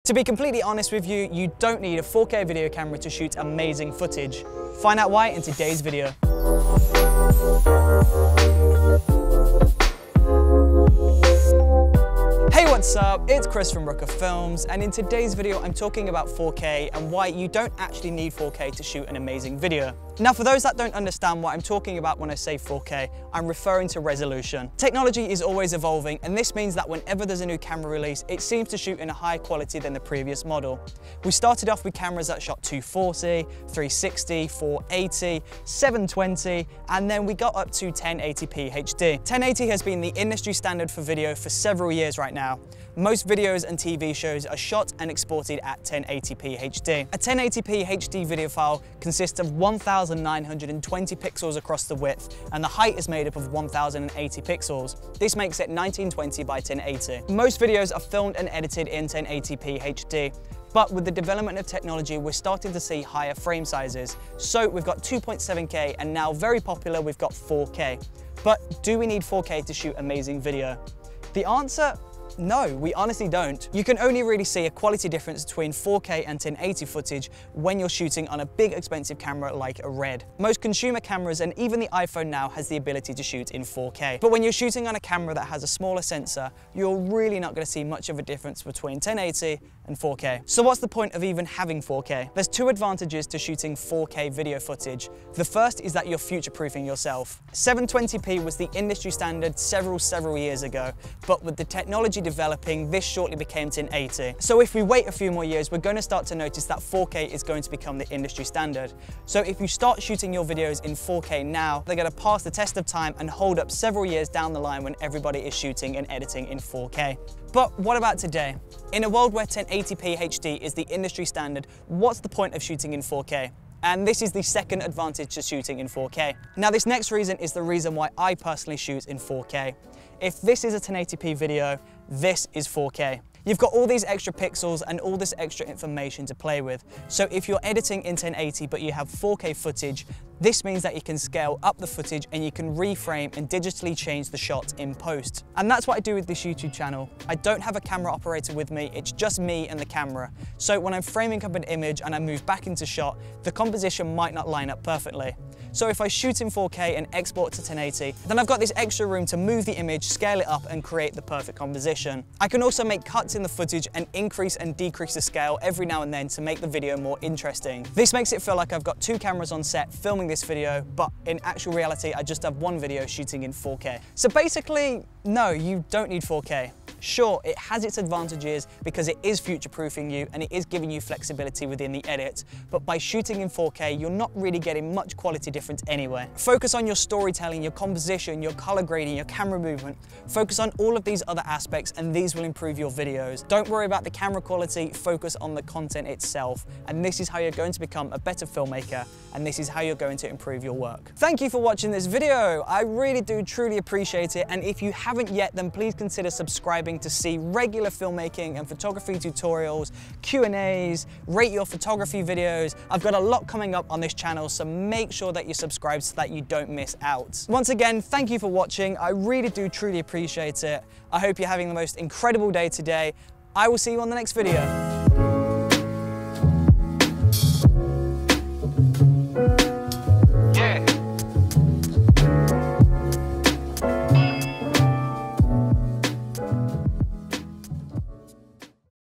To be completely honest with you, you don't need a 4K video camera to shoot amazing footage. Find out why in today's video. Hey, what's up? It's Chris from Brooker Films, and in today's video I'm talking about 4K and why you don't actually need 4K to shoot an amazing video. Now, for those that don't understand what I'm talking about when I say 4K, I'm referring to resolution. Technology is always evolving, and this means that whenever there's a new camera release, it seems to shoot in a higher quality than the previous model. We started off with cameras that shot 240, 360, 480, 720, and then we got up to 1080p HD. 1080 has been the industry standard for video for several years right now. Most videos and TV shows are shot and exported at 1080p HD. A 1080p HD video file consists of 1920 pixels across the width, and the height is made up of 1080 pixels. This makes it 1920 by 1080. Most videos are filmed and edited in 1080p HD. But with the development of technology, we're starting to see higher frame sizes. So we've got 2.7K, and now very popular, we've got 4K. But do we need 4K to shoot amazing video? The answer? No, we honestly don't. You can only really see a quality difference between 4K and 1080 footage when you're shooting on a big expensive camera like a Red. Most consumer cameras and even the iPhone now has the ability to shoot in 4K. But when you're shooting on a camera that has a smaller sensor, you're really not going to see much of a difference between 1080 and 4K. So what's the point of even having 4K? There's two advantages to shooting 4K video footage. The first is that you're future-proofing yourself. 720p was the industry standard several years ago, but with the technology developing, this shortly became 1080. So if we wait a few more years, we're going to start to notice that 4K is going to become the industry standard. So if you start shooting your videos in 4K now, they're going to pass the test of time and hold up several years down the line when everybody is shooting and editing in 4K. But what about today? In a world where 1080p HD is the industry standard, what's the point of shooting in 4K? And this is the second advantage to shooting in 4K. Now, this next reason is the reason why I personally shoot in 4K. If this is a 1080p video, this is 4K. You've got all these extra pixels and all this extra information to play with. So if you're editing in 1080 but you have 4K footage, this means that you can scale up the footage and you can reframe and digitally change the shot in post. And that's what I do with this YouTube channel. I don't have a camera operator with me, it's just me and the camera. So when I'm framing up an image and I move back into shot, the composition might not line up perfectly. So if I shoot in 4K and export to 1080, then I've got this extra room to move the image, scale it up and create the perfect composition. I can also make cuts in the footage and increase and decrease the scale every now and then to make the video more interesting. This makes it feel like I've got two cameras on set filming this video, but in actual reality, I just have one video shooting in 4K. So basically, no, you don't need 4K. Sure, it has its advantages because it is future-proofing you and it is giving you flexibility within the edit, but by shooting in 4K, you're not really getting much quality difference anyway. Focus on your storytelling, your composition, your color grading, your camera movement. Focus on all of these other aspects and these will improve your videos. Don't worry about the camera quality, focus on the content itself. And this is how you're going to become a better filmmaker, and this is how you're going to improve your work. Thank you for watching this video. I really do truly appreciate it, and if you haven't yet, then please consider subscribing to see regular filmmaking and photography tutorials, Q&As, rate your photography videos. I've got a lot coming up on this channel, so make sure that you subscribe so that you don't miss out. Once again, thank you for watching. I really do truly appreciate it. I hope you're having the most incredible day today. I will see you on the next video.